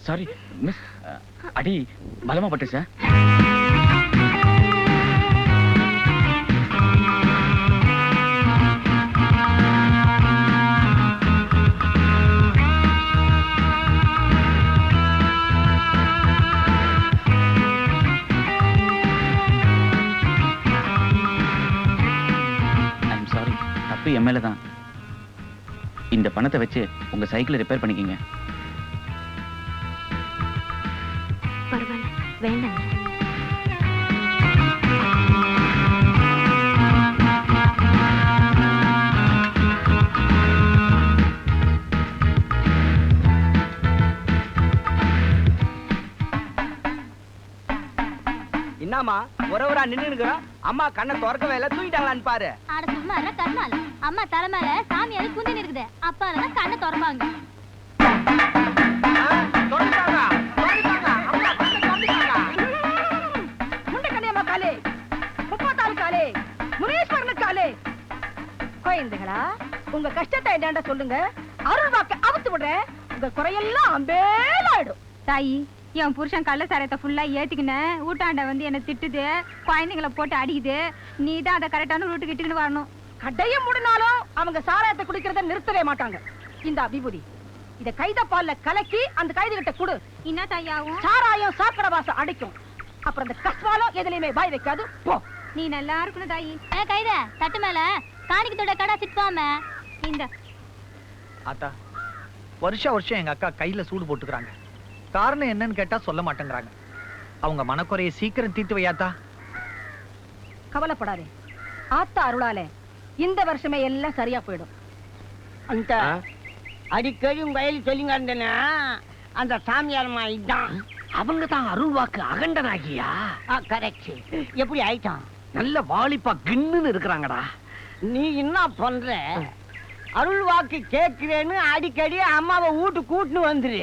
Sorry miss, அடி பலமா பட்டு சார். ஐம் சாரி, தப்பு என் மேல தான். இந்த பணத்தை வச்சு உங்க சைக்கிளை ரிப்பேர் பண்ணிக்கங்க. பரவாயில்ல, வேண்டாம். என்னம்மா ஒரவரா நின்னுங்கற? அம்மா கண்ணை திறக்கவே இல்ல, தூங்கிட்டாங்களான்னு பாரு. ஆட சும்மா இல்ல கண்ணால. அம்மா தலை மேல சாமியாரு குந்தின்னு இருக்குது. அப்பால கண்ணை திறப்பாங்க. தொடுறாங்க தொடுறாங்க, அம்மா கண்ணை திறந்துட்டாங்க. முண்டை கண்ணியம்மா காலே, முப்பாத்தாள் காலே, முனீஸ்வரன் காலே. கோயந்துகளா, உங்க கஷ்டத்தை என்னடா சொல்லுங்க. அருள் வாக்க அவுத்து விடுறேன், உங்க குறையெல்லாம் அம்பேலாயிடும். தாயி, என் புருஷன் கள்ள சாரத்தை ஃபுல்லா ஏத்திக்கின ஊட்டாண்ட வந்து என்ன திட்டுது, குழந்தைங்களை போட்டு அடிக்குது. நீ தான் அதை கரெக்டான ரூட்டுக்கு இட்டுக்கின்னு வரணும். கடைய முடினாலும் அவங்க சாராயத்தை குடிக்கிறத நிறுத்தவே மாட்டாங்க. இந்த விபூதி இத கைத பால்ல கலக்கி அந்த கைதிகிட்ட குடு. என்ன தாயாவும்? சாராயம் சாக்கடை வாசம் அடிக்கும். அப்புறம் அந்த கஸ்வாலம் எதுலயுமே பாய் வைக்காது. போ. நீ நல்லா இருக்கணும் தாயி. கைத தட்டு மேல காணிக்கத்தோட கடை சிட்பாம. இந்த ஆத்தா, வருஷம் எங்க அக்கா கையில சூடு போட்டுக்கிறாங்க. காரணம் என்னன்னு கேட்டா சொல்ல மாட்டேங்கிறாங்க. அவங்க மனக்குறையை சீக்கிரம் தீர்த்து வையாத்தா. கவலைப்படாதே, ஆத்தா அருளாலே இந்த வருஷமே எல்லாம் சரியா போயிடும். அந்த அடிக்கடி உங்க வயலில் சொல்லிங்க இருந்தேன்னா அந்த சாமியாரம்மா இதான். அவங்க தான் அருள் வாக்கு அகண்டனாகியா? கரெக்ட். எப்படி ஆயிட்டான்? நல்ல வாலிப்பா கிண்ணுன்னு இருக்கிறாங்கடா. நீ என்ன பண்ற? அருள் வாக்கு கேட்கிறேன்னு அடிக்கடி அம்மாவை வீட்டு கூட்டுன்னு வந்துரு.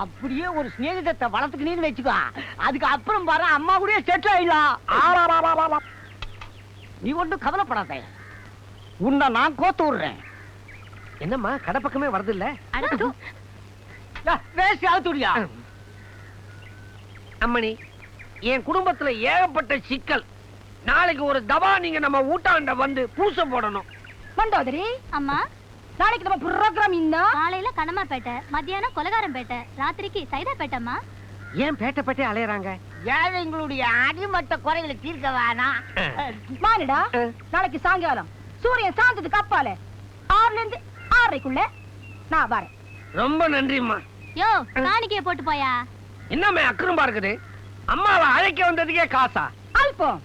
அப்படியே ஒரு சிநேகிதத்தை வளர்த்துக்கினு வச்சுக்கோ. அதுக்கு அப்புறம் பாரு அம்மா கூட செட்டில் ஆயிடலாம். நீ ஒன்றும் கவலைப்படாத, உன்னை நான் கோத்து விடுறேன். என்னம்மா கடை பக்கமே வருது இல்ல? வேஸ்ட் அவுத்துடியா? அம்மணி, என் குடும்பத்துல ஏகப்பட்ட சிக்கல். நாளைக்கு ஒரு தவா நீங்க நம்ம ஊட்டாண்ட வந்து பூசை போடணும். மண்டோதரி அம்மா, நாளைக்கு நம்ம ப்ரோகிராம் என்ன? காலையில கனமாப்பேட்டை, மத்தியானம் கொலகாரம்பேட்டை, ராத்திரிக்கு சைதாப்பேட்டைம்மா. ஏன் பேட்டை அலையறாங்க? ஏழைங்களுடைய அடிமட்ட குறைகளை தீர்க்க வேணாம். மானிடா, நாளைக்கு சாயங்காலம் சூரியன் சாந்ததுக்கு அப்பால 6ல இருந்து 6:30க்குள்ள நான் வரேன். ரொம்ப நன்றிம்மா. யோ, காணிக்கைய போட்டு போயா. என்னம்மா அக்கறமா இருக்குது? அம்மாவை அழைக்க வந்ததுக்கே காசா? அல்பம்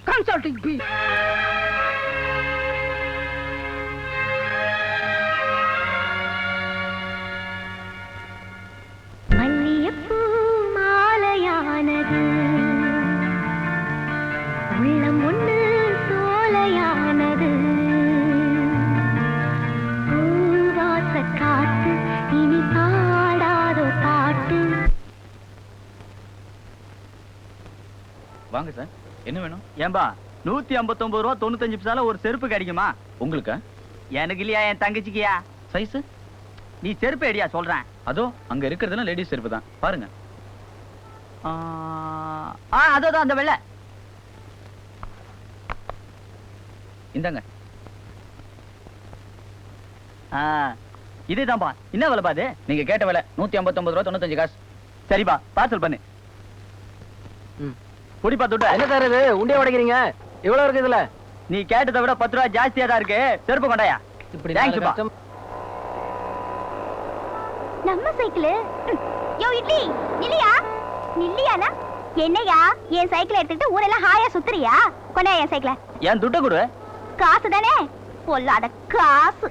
கன்சல்டிங் பீ. மல்லியப்பூ மாலையானது, உள்ளம் ஒண்ணு சோலையானது, பூவாச காத்து இனி பாடாதோ பாட்டு. வாங்க சார், என்ன வேணும்? ஏன்பா 159 ரூபா 95 பைசால ஒரு செருப்பு கிடைக்குமா உங்களுக்கு? எனக்கு இல்லையா, என் தங்கச்சிக்கியா. சைஸ் நீ செருப்பு எடியா சொல்றேன். அதோ அங்க இருக்கிறதுலாம் லேடிஸ் செருப்பு தான், பாருங்க. அதோ அந்த வெள்ளை இந்தாங்க. இதேதான்பா. என்ன விலை பாது? நீங்க கேட்ட விலை 159 ரூபா 95 காசு. சரிப்பா, பார்சல் பண்ணு. குடிப்பா துட்டு. என்ன சார் இது உண்டிய உடைக்கிறீங்க? இவ்வளவு இருக்கு இதுல? நீ கேட்டதை விட 10 ரூபா ஜாஸ்தியா தான் இருக்கு. செருப்பு கொண்டாயா. இப்படி நம்ம சைக்கிள். யோ இட்லி, நில்லியா நில்லியானா? என்னையா என் சைக்கிள் எடுத்துக்கிட்டு ஊரெல்லாம் ஹாயா சுத்துறியா? கொண்டாயா என் சைக்கிள. ஏன் துட்ட கொடு. காசு தானே, பொல்லாத காசு.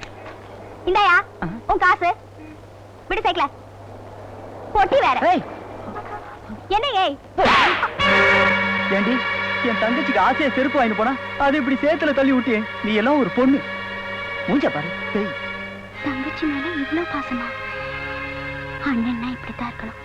இந்தாயா உன் காசு. விடு சைக்கிள. பொட்டி வேற. என்ன ஏய்? ஏண்டி, என் தங்கச்சிக்கு ஆசையா செருப்பு வாங்கி போனா அது இப்படி சேத்துல தள்ளி விட்டியே. நீ எல்லாம் ஒரு பொண்ணு. மூஞ்ச பாரு. தங்கச்சி மேல இவ்வளவு பாசமா? அண்ணன்னா இப்படித்தான் இருக்கணும்.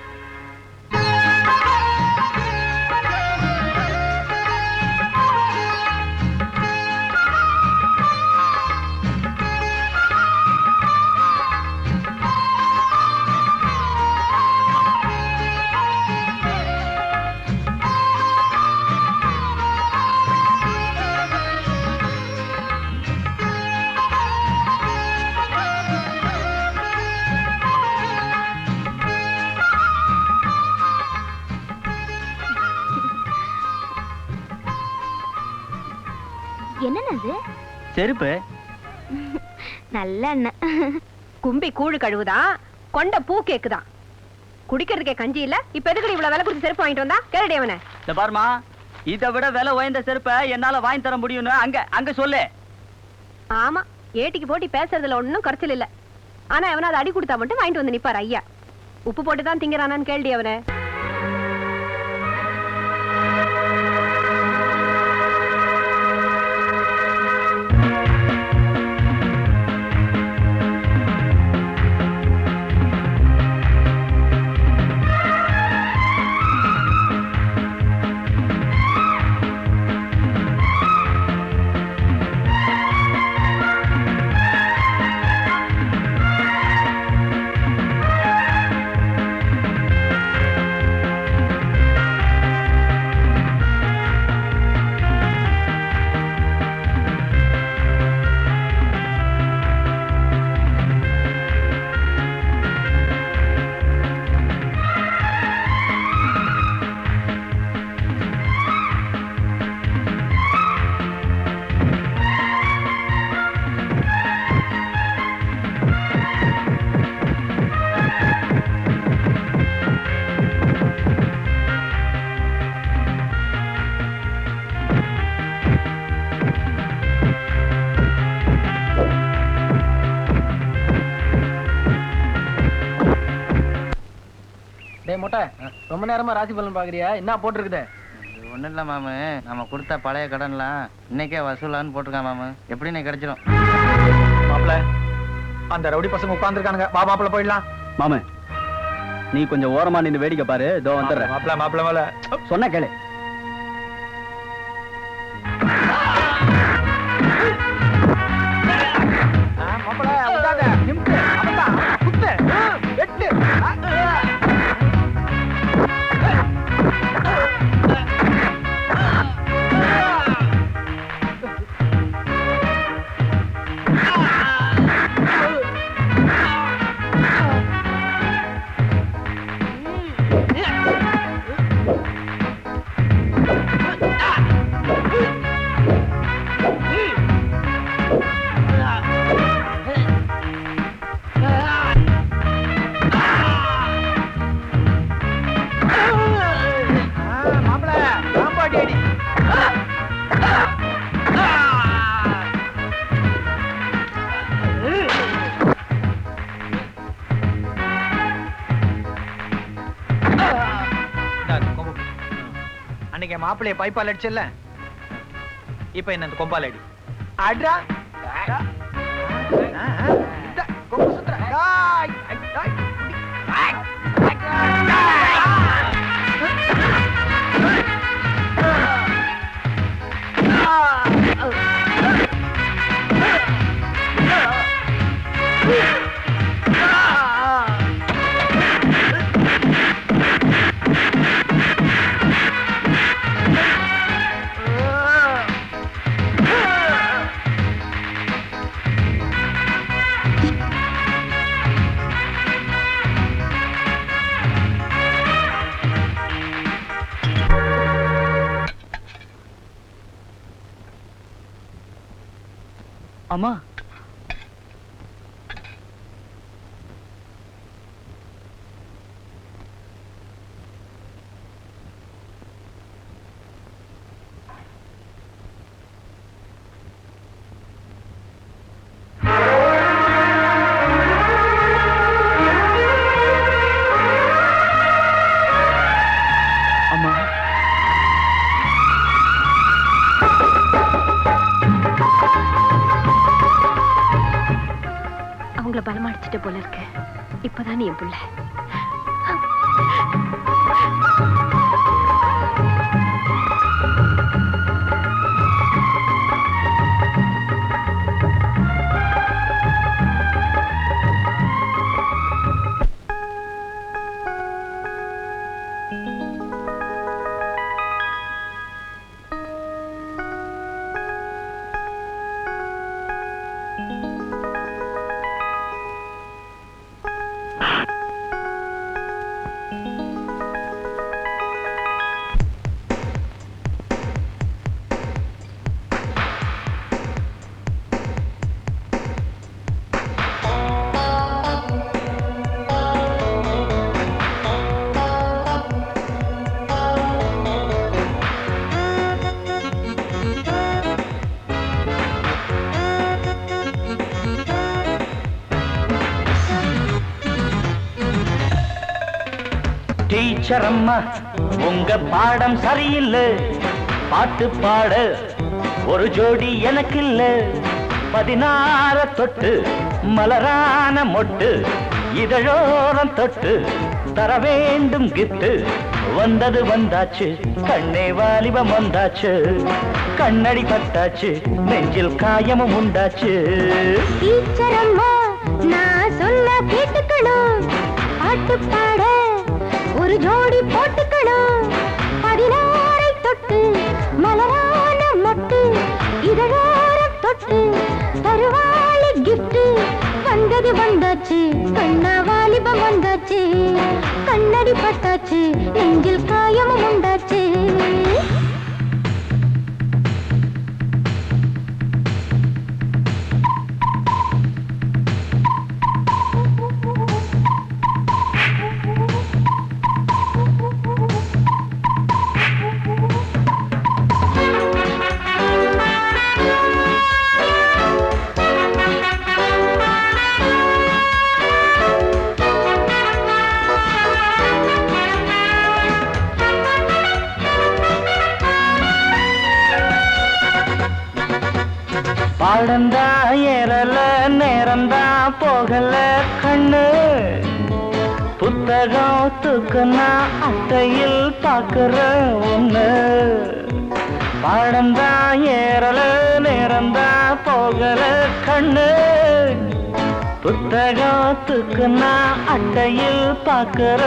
என்னது செருப்பு. நல்ல எண்ணெய். கும்பி கூழு கழுவுதான், கொண்ட பூ கேக்குதான். குடிக்கிறதுக்கே கஞ்சி இல்ல, இப்ப எதுக்கு இவ்வளவு விலை கொடுத்து செருப்பு வாங்கிட்டு வந்தா? கேளுடி அவனை. இந்த பாருமா, இதை விட விலை உயர்ந்த செருப்பை என்னால வாங்கி தர முடியும்னு அங்க சொல்லு. ஆமா, ஏட்டிக்கு போட்டி பேசுறதுல ஒண்ணும் குறைச்சல் இல்ல. ஆனா அவனை அதை அடி கொடுத்தா மட்டும் வாங்கிட்டு வந்து நிப்பாரு ஐயா. உப்பு போட்டுதான் திங்கிறானான்னு கேளுடி அவனை. மொட்டை ரொம்ப நேரமா ராசி பலன் பாக்குறியா? என்ன போட்டிருக்குது? ஒன்றும் இல்லை மாமு, நம்ம கொடுத்த பழைய கடன்லாம் இன்னைக்கே வசூலான்னு போட்டிருக்கான் மாமு. எப்படி நீ கிடைச்சிடும் மாப்பிள்ள. அந்த ரவுடி பசங்க உட்கார்ந்துருக்கானுங்க. வா மாப்பிள்ள போயிடலாம். மாமு, நீ கொஞ்சம் ஓரமா நின்று வேடிக்கை பாரு. இதோ வந்துடுறேன். மாப்பிள்ள மேல சொன்ன கேளு. மாப்பிள்ள உட்காங்க. நிமித்து அவன்தான் குத்து எட்டு. அன்னைக்கு மாப்பிள்ளைய பைப்பால் அடிச்சல, இப்ப என்ன கொம்பால் அடி. அட்ரா கொம்பு சுத்துற. அம்மா, அவங்கள பலமாடிச்சிட்ட போல இருக்கு. இப்பதான் நீ என் புள்ள. டீச்சர் அம்மா உங்க பாடம் சரியில்லை, பாட்டு பாட ஒரு ஜோடி எனக்கு இல்ல. 16 தொட்டு மலரான மொட்டு இதழோரம் தொட்டு தர வேண்டும் கிஃப்ட். வந்தது வந்தாச்சு கண்ணே வாலிபம் வந்தாச்சு, கண்ணடி பட்டாச்சு நெஞ்சில் காயமும் உண்டாச்சு. டீச்சர் அம்மா நான் சொல்ல கேட்டுக்கணும், பாட்டு பாட ஒரு ஜோடி போட்டுக்கணும். 16 தொட்டு மலரான மொட்டு இதழோரம் தொட்டு தருவாளி கிஃப்ட். வந்தது வந்தாச்சு கண்ணா வாலிபம் வந்தாச்சு, கண்ணடி பட்டாச்சு நெஞ்சில் காயமும் உண்டாச்சு. பாடந்தா ஏறல நேரந்தா போகல கண்ணு, புத்தகம் தூக்குனா அட்டையில் பாக்குற ஒண்ணு. பாடந்தா ஏறல நேரந்தா போகல கண்ணு, புத்தகம் தூக்குனா அட்டையில் பாக்குற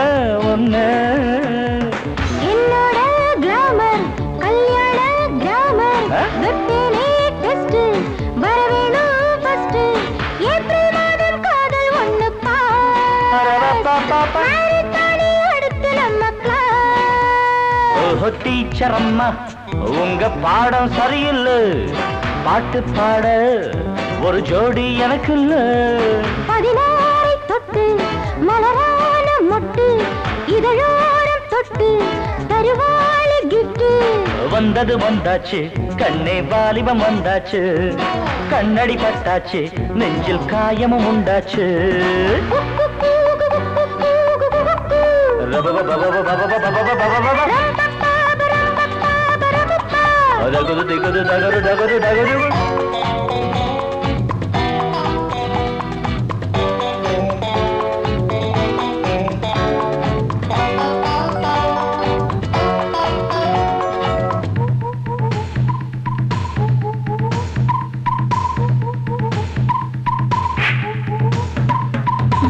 ஒண்ணு. என்னோட கிராமர் கல்யாண கிராமர் தொட்டேனே டெஸ்ட் வரவேணும் ஃபர்ஸ்ட். ஏப்ரல் மாதம் காதல் ஒண்ணு பாடி அடுத்து நம்ம கிளாஸ். ஓஹோ டீச்சர் அம்மா உங்க பாடம் சரியில்லை, பாட்டு பாட ஒரு ஜோடி எனக்கு இல்ல. 16 தொட்டு மலரான மொட்டு இதழோரம் தொட்டு தருவாளி கிஃப்ட். வந்தது வந்தாச்சு கண்ணே வாலிபம் வந்தாச்சு, கண்ணடி பட்டாச்சு நெஞ்சில் காயமும் உண்டாச்சு.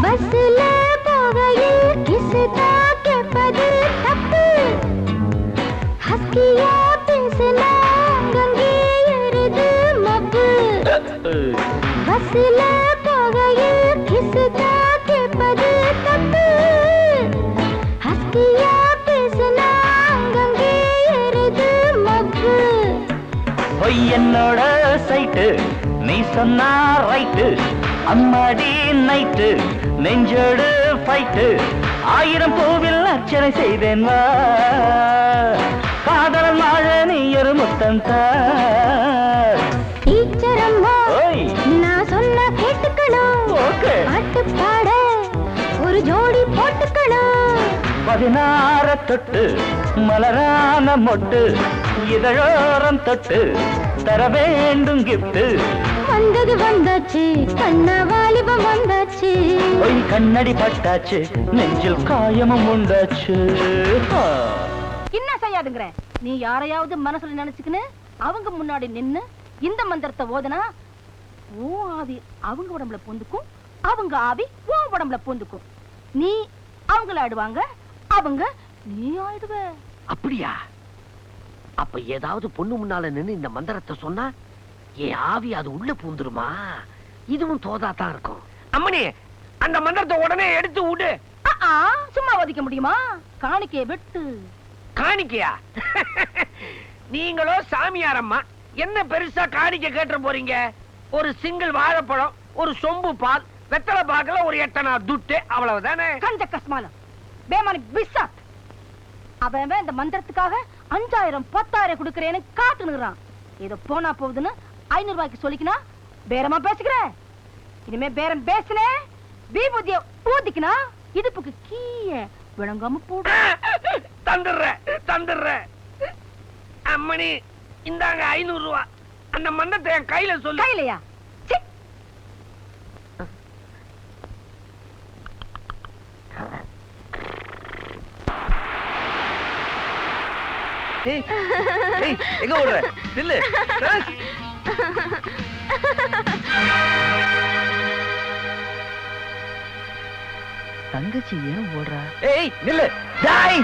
பஸ்ல போகையில் கிசுதா கேட்பது தப்பு, ஹஸ்கியா பேசினா அங்கங்கே ஏறுது மப்பு. பஸ்ல போகையில் கிசுதா கேட்பது தப்பு, ஹஸ்கியா பேசினா அங்கங்கே ஏறுது மப்பு. பொய் என்னோட சைட்டு நீ சொன்னா ரைட்டு, அம்மாடி நைட்டு நெஞ்சோடு ஃபைட்டு. 1000 பூவில் அர்ச்சனை செய்தேன் வா, காதலன் வாழ நீ ஒரு முத்தம் தா. டீச்சர் அம்மா நான் சொன்னா கேட்டுக்கணும், பாட்டு பாட ஒரு ஜோடி போட்டுக்கணும். 16 தொட்டு மலரான மொட்டு இதழோரம் தொட்டு தர வேண்டும் கிஃப்ட். வந்தது வந்தாச்சு கண்ணா வாலிபம் வந்தாச்சு, பொய் கண்ணடி பட்டாச்சு நெஞ்சில் காயமும் உண்டாச்சு. என்ன செய்யாதுங்கிற நீ யாரையாவது மனசுல நினைச்சுக்கின்னு அவங்க முன்னாடி நின்னு இந்த மந்திரத்தை ஓதுனா ஓ ஆவி அவங்க உடம்புல பொந்துக்கும், அவங்க ஆவி ஓ உடம்புல பொந்துக்கும். நீ அவங்கள ஆடுவாங்க, அவங்க நீ ஆயிடுவ. அப்படியா? அப்ப ஏதாவது பொண்ணு முன்னால நின்னு இந்த மந்திரத்தை சொன்னா என் ஆவி அது உள்ள பூந்துருமா? இதுவும் தோதாத்தான் இருக்கும். அம்மணி அந்த மந்திரத்தை உடனே எடுத்து விடு. சும்மா ஒதிக்க முடியுமா? காணிக்கையை வெட்டு. காணிக்கையா? நீங்களோ சாமியாரம்மா என்ன பெருசா காணிக்கை கேட்டு போறீங்க? ஒரு சிங்கிள் வாழைப்பழம், ஒரு சொம்பு பால், வெத்தலை பாக்கல ஒரு 8 துட்டு, அவ்வளவுதானே. கஞ்ச கஸ்மாலம் பேமானி பிசாத். அவன் இந்த மந்திரத்துக்காக 5000 10,000 கொடுக்கறேன்னு காத்துனுறான். ஏதோ போனா போகுதுன்னு 500 ரூபாய்க்கு சொல்லிக்கினா பேரமா பேசுகிற. இனிமே பேரம் பேசுனே விபூதிய ஊதிக்கினா இடுப்புக்கு கீழே விளங்காம போடு. தந்துடுறேன். அம்மணி இந்தாங்க 500 ரூபாய். அந்த மந்தத்தை என் கையில சொல்லு. கையிலையா? எங்க ஓடுற? நில்லு. தங்கச்சி ஏன் ஓடுறா? ஏய் நில்லு. டேய்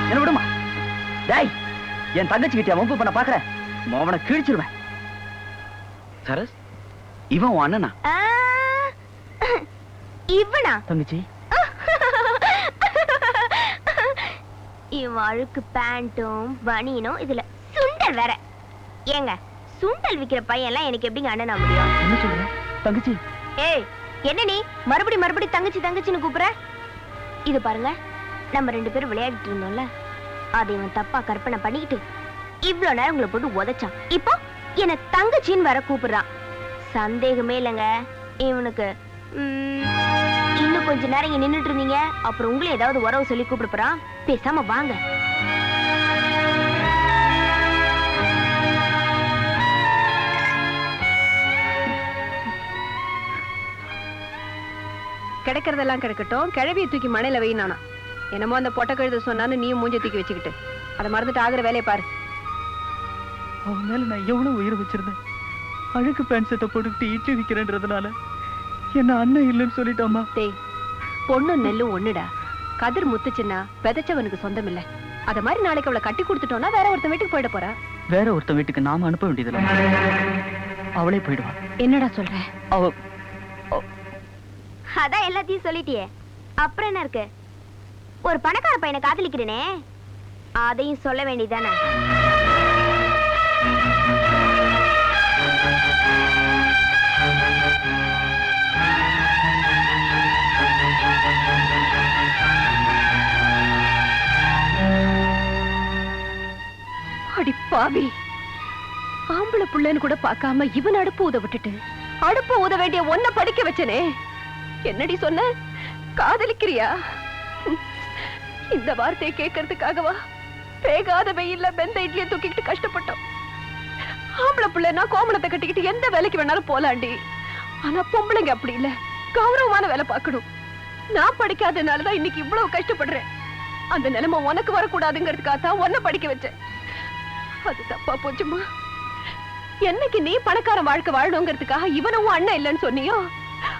என்ன விடுமா? டேய் என் தங்கச்சி கிட்ட வம்பு பண்ண பாக்குற மோவனை கிழிச்சிருவேன். சரஸ் இவன் உன் அண்ணனா? இவனா? தங்கச்சி இவன் அழுக்கு பேண்ட்டும் பனியனும் இதுல சுண்டல் வேற. ஏங்க சுண்டல் விக்கிற பையன் எல்லாம் எனக்கு எப்படிங்க அண்ணனா முடியும்? என்ன சொல்ற தங்கச்சி? ஏய் என்ன நீ மறுபடி தங்கச்சி தங்கச்சின்னு கூப்பிடுற? இது பாருங்க, நம்ம 2 பேரும் விளையாடிட்டு இருந்தோம்ல, அதை இவன் தப்பா கற்பனை பண்ணிக்கிட்டு இவ்வளவு நேரம் உங்களை போட்டு உதைச்சான். இப்போ என்ன தங்கச்சின்னு வர கூப்பிடுறான். சந்தேகமே இல்லைங்க இவனுக்கு. இன்னும் கொஞ்ச நேரம் இங்க நின்னுட்டு இருந்தீங்க, அப்புறம் உங்களை ஏதாவது உறவு சொல்லி கூப்பிட போறான். பேசாம வாங்க. கிடைக்கிறதெல்லாம் கிடைக்கட்டும், கிழவியை தூக்கி மணையில வையினானா. என்னமோ அந்த பொட்டை கழுத சொன்னான்னு நீயும் மூஞ்ச தூக்கி வச்சுக்கிட்டு அதை மறந்துட்டு ஆகுற வேலையை பாரு. அவன் மேல நான் எவ்வளவு உயிரை வச்சிருந்தேன். அழுக்கு பேண்ட் செட்டை போட்டுக்கிட்டு இட்லி விக்கிறேன்றதுனால என்ன அண்ணன் இல்லைன்னு சொல்லிட்டாமா. டேய் பொண்ணு நெல்லும் ஒண்ணுடா. கதிர் முத்துச்சுன்னா விதைச்சவனுக்கு சொந்தம் இல்ல. அத மாதிரி நாளைக்கு அவளை கட்டி கொடுத்துட்டோம்னா வேற ஒருத்தன் வீட்டுக்கு போயிட போறா. வேற ஒருத்தன் வீட்டுக்கு நாம அனுப்ப வேண்டியதில்லை, அவளே போயிடுவா. என்னடா சொல்ற? அவ அதான் எல்லாத்தையும் சொல்லிட்டியே, அப்புறம் என்ன இருக்கு? ஒரு பணக்கார பையனை காதலிக்கிறேனே, அதையும் சொல்ல வேண்டியதானே? அடி பாவி, ஆம்பளை புள்ளன்னு கூட பார்க்காம இவன் அடுப்பு ஊத விட்டுட்டு அடுப்பு ஊத வேண்டிய ஒன்ன படிக்க வச்சனே. என்னடி சொன்ன? காதலிக்கிறியா? இந்த வார்த்தையை கேட்கறதுக்காகவா வேகாத வெயில்ல வெந்த இட்லியை தூக்கிட்டு கஷ்டப்பட்டோம். ஆம்பளை பிள்ளைனா கோமணத்தை கட்டிக்கிட்டு எந்த வேலைக்கு வேணாலும் போலாண்டி. ஆனா பொம்பளைங்க அப்படி இல்ல, கௌரவமான வேலை பார்க்கணும். நான் படிக்காதனாலதான் இன்னைக்கு இவ்வளவு கஷ்டப்படுறேன். அந்த நிலைமை உனக்கு வரக்கூடாதுங்கிறதுக்காக தான் உன்னை படிக்க வச்சேன். அது தப்பா போச்சுமா. என்னைக்கு நீ பணக்கார வாழ்க்கை வாழணுங்கிறதுக்காக இவனும் அண்ணன் இல்லைன்னு சொன்னியோ,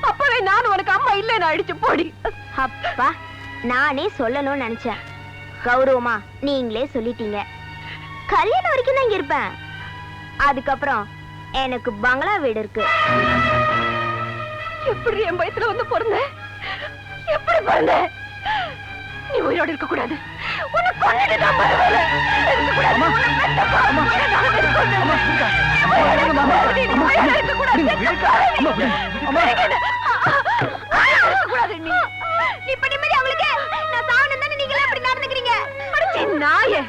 அப்பவே நான் உனக்கு அம்மா இல்லைன்னு அடிச்சு போடி. அப்பா, நானே சொல்லணும்னு நினைச்சேன், கௌரவமா நீங்களே சொல்லிட்டீங்க. கல்யாணம் வரைக்கும் தான் இங்க இருப்பேன். அதுக்கப்புறம் எனக்கு பங்களா வீடு இருக்கு. எப்படி என் வயசுல வந்து பிறந்த? எப்படி பிறந்த? நீ உயிரோடு இருக்க கூடாது. உன்னை கொன்னுட்டு நான் பரவாயில்ல. இருக்க கூடாது. உன்னை பெத்தப்பா. உன்னை நான் கொன்னுட்டேன். நீ இப்ப நிம்மதி அவளுக்கு நான் சாகணும் தானே நீங்களே அப்படி நடந்துக்கிறீங்க? நாயே,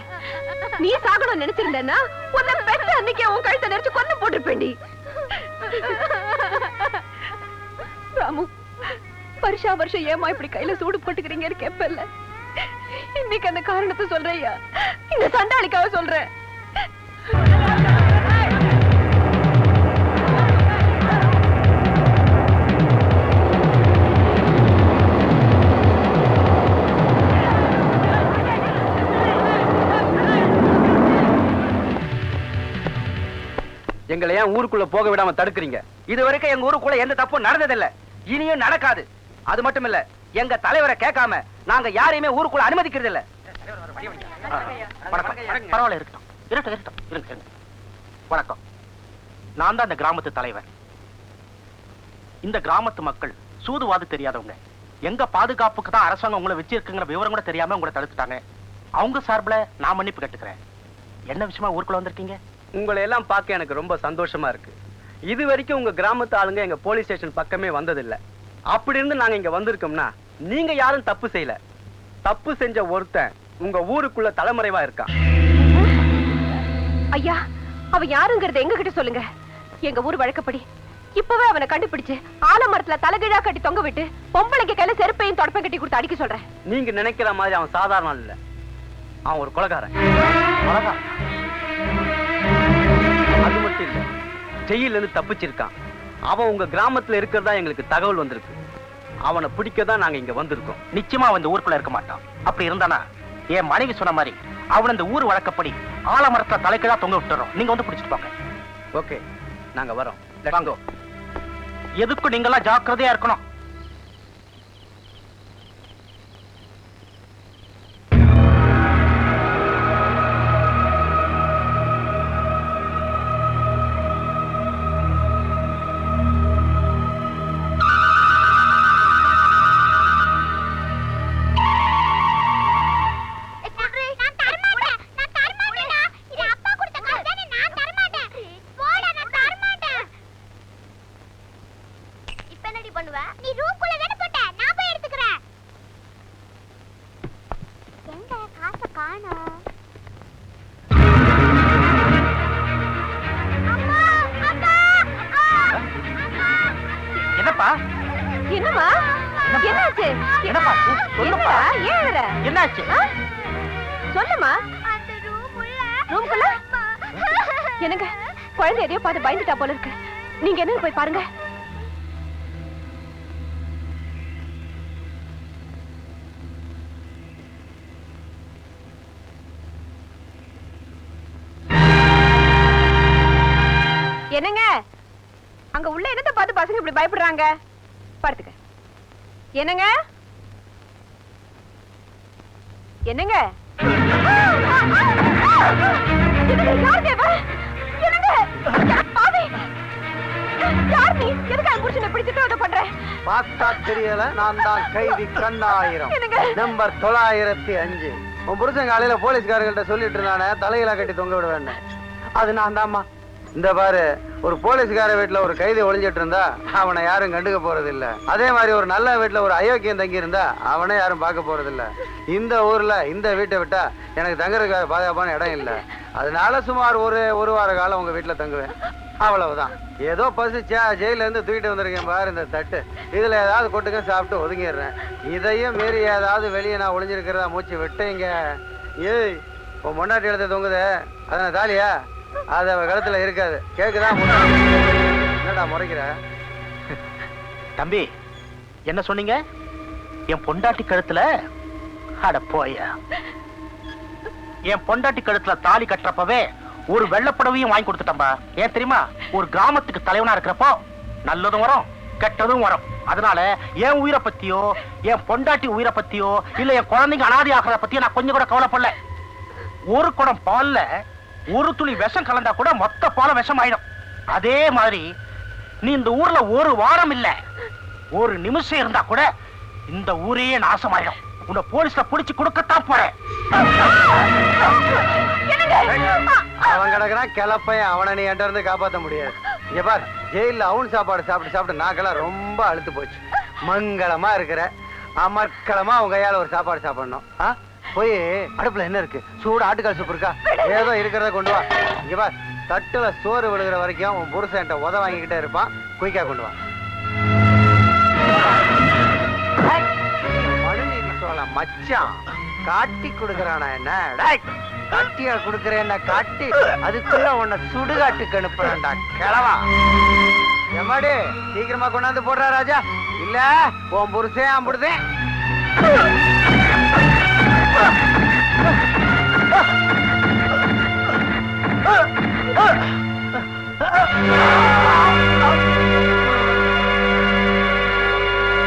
நீ சாகணும்னு நினைச்சிருந்தேன்னா உன்னை பெத்த அன்னைக்கு உன் கழுத்தை நெரிச்சு கொண்டு போட்டிருப்பேன்டி. ராமு, வருஷம் ஏமா இப்படி கையில சூடு போட்டுக்கிறீங்கன்னு கேப்பல்ல. இன்னைக்கு அந்த காரணத்தை சொல்றையா, இந்த சண்டாளிக்காக சொல்றேன். எங்களை ஏன் ஊருக்குள்ள போக விடாம தடுக்கிறீங்க? இதுவரைக்கும் எங்க ஊருக்குள்ள எந்த தப்பும் நடந்ததில்ல, இனியும் நடக்காது. அது மட்டும் இல்ல, எங்க தலைவரை கேட்காம நாங்க யாரையுமே ஊருக்குள்ள அனுமதிக்கிறது இல்ல. பரவாயில்ல, இருக்கட்டும். வணக்கம். நான் தான் இந்த கிராமத்து தலைவர். இந்த கிராமத்து மக்கள் சூதுவாது தெரியாதவங்க. எங்க பாதுகாப்புக்கு தான் அரசாங்கம் உங்களை வச்சிருக்குங்கிற விவரம் கூட தெரியாம உங்களை தடுத்துட்டாங்க. அவங்க சார்பில் நான் மன்னிப்பு கேட்டுக்கிறேன். என்ன விஷயமா ஊருக்குள்ள வந்திருக்கீங்க? உங்களை எல்லாம் பார்க்க எனக்கு ரொம்ப சந்தோஷமா இருக்கு. இது வரைக்கும் உங்க கிராமத்து ஆளுங்க எங்க போலீஸ் ஸ்டேஷன் பக்கமே வந்ததில்ல. அப்படி இருந்து நாங்க இங்க வந்திருக்கோம்னா நீங்க யாரும் தப்பு செய்யல. தப்பு செஞ்ச ஒருத்தன் உங்க ஊருக்குள்ள தலைமறைவா இருக்கான். ஐயா, அவன் யாருங்கிறத எங்க கிட்ட சொல்லுங்க. எங்க ஊர் வழக்கப்படி இப்பவே அவனை கண்டுபிடிச்சு ஆலமரத்துல தலைகீழா கட்டி தொங்க விட்டு பொம்பளைக்கு கையில செருப்பையும் தொடப்பை கட்டி கொடுத்து அடிக்க சொல்றேன். நீங்க நினைக்கிற மாதிரி அவன் சாதாரண இல்ல, அவன் ஒரு கொலைகாரன். அது மட்டும் இல்ல, ஜெயில இருந்து தப்பிச்சிருக்கான். அவன் உங்க கிராமத்துல இருக்கிறதா எங்களுக்கு தகவல் வந்திருக்கு. அவனை பிடிக்க தான் நாங்க இங்க வந்திருக்கோம். நிச்சயமா அவன் இந்த ஊருக்குள்ள இருக்க மாட்டான். அப்படி இருந்தானா என் மனைவி சொன்ன மாதிரி அவன் இந்த ஊர் வழக்கப்படி ஆலமரத்துல தலைக்கீழா தொங்க விட்டுறோம். நீங்க வந்து பிடிச்சிட்டு போங்க. ஓகே, நாங்க வரோம். வாங்க. எதுக்கும் நீங்கெல்லாம் ஜாக்கிரதையா இருக்கணும். என்னங்க, குழந்தை எதையோ பார்த்து பயந்துட்டா போல இருக்கு. நீங்க என்ன போய் பாருங்க. என்னங்க, அங்க உள்ள என்னத்தை பார்த்து பசங்க இப்படி பயப்படுறாங்க? படுத்துக்க. என்னங்க என்னங்க யார் தேவ? என்னங்க பாவி, யார் நீ? எதுக்கு அந்த புருஷனை இப்படி திட்டுவத பண்ற? பார்த்தா தெரியல, நான் தான் கைதி கண்ணாயிரம், நம்பர் 905. உன் புருஷன் காலையில போலீஸ்காரர்கள்ட்ட சொல்லிட்டு இருந்தானே தலையில கட்டி தொங்க விடுவேன்னு. அது நான் தான்மா. இந்த பாரு, ஒரு போலீஸ்கார வீட்டுல ஒரு கைதி ஒளிஞ்சிட்டு இருந்தா அவனை யாரும் கண்டுக்க போறது இல்ல. அதே மாதிரி ஒரு நல்ல வீட்டுல ஒரு அயோக்கியம் தங்கி இருந்தா அவனை யாரும் பார்க்க போறது இல்ல. இந்த ஊர்ல இந்த வீட்டை விட்டா எனக்கு தங்குறதுக்கு பாதுகாப்பான இடம் இல்ல. அதனால சுமார் ஒரு வார காலம் உங்க வீட்டுல தங்குவேன். அவ்வளவுதான். ஏதோ பசிச்சா ஜெயில இருந்து தூக்கிட்டு வந்திருக்கேன் பாரு இந்த தட்டு. இதுல ஏதாவது கொட்டுக்க சாப்பிட்டு ஒதுங்கிடுறேன். இதையும் மீறி ஏதாவது வெளியே நான் ஒளிஞ்சிருக்கிறதா மூச்சு விட்டீங்க. ஏய், உன் பொண்டாட்டி எழுத தொங்குது, அதான தாலியா? அது அவ கழுத்துல இருக்காது. கேக்குதா? என்னடா முறைக்கிற? தம்பி, என்ன சொன்னீங்க? என் பொண்டாட்டி கழுத்துல? அட போய. என் பொண்டாட்டி கழுத்துல தாலி கட்டுறப்பவே ஒரு வெள்ளப்படவையும் வாங்கி கொடுத்துட்டம்பா. ஏன் தெரியுமா? ஒரு கிராமத்துக்கு தலைவனா இருக்கிறப்போ நல்லதும் வரும் கெட்டதும் வரும். அதனால என் உயிரை பத்தியோ என் பொண்டாட்டி உயிரை பத்தியோ இல்ல என் குழந்தைங்க அனாதை ஆகிறத பத்தியோ நான் கொஞ்சம் கூட கவலைப்படல. ஒரு குடம் பால்ல ஒரு துளி விஷம் கலந்தா கூட மொத்த பாலம் விஷம் ஆயிடும். அதே மாதிரி நீ இந்த ஊர்ல ஒரு வாரம் இல்ல ஒரு நிமிஷம் இருந்தா கூட இந்த ஊரையே நாசமாயிடும். உன்னை போலீஸ்ல புடிச்சு கொடுக்கத்தான் போறேன். அவன் கிடக்குறான் கிளப்பையன், அவனை நீ என்கிட்ட இருந்து காப்பாற்ற முடியாது. இங்க பார், ஜெயில அவன் சாப்பாடு சாப்பிட்டு சாப்பிட்டு நாக்கெல்லாம் ரொம்ப அழுத்து போச்சு. மங்களமா இருக்கிற அமர்க்களமா உங்க கையால ஒரு சாப்பாடு சாப்பிடணும். போய் அடுப்புல என்ன இருக்கு? சூடு ஆட்டுக்கால் சூப்பு இருக்கா? ஏதோ இருக்கிறத கொண்டு வா. இங்க பார், தட்டுல சோறு விழுகிற வரைக்கும் உன் புருஷன் உத வாங்கிக்கிட்டே இருப்பான். குயிக்கா கொண்டு வா. மச்சான் காட்டி கொடுக்கறானா என்ன? டேய், கட்டியா கொடுக்கறேன்னா காட்டி அதுக்குள்ள உன்னை சுடுகாட்டுக்கு அனுப்புறான்டா கிழவா. எம்மாடி சீக்கிரமா கொண்டாந்து போடுறா ராஜா, இல்ல உன் புருஷன் அம்புடுதேன்.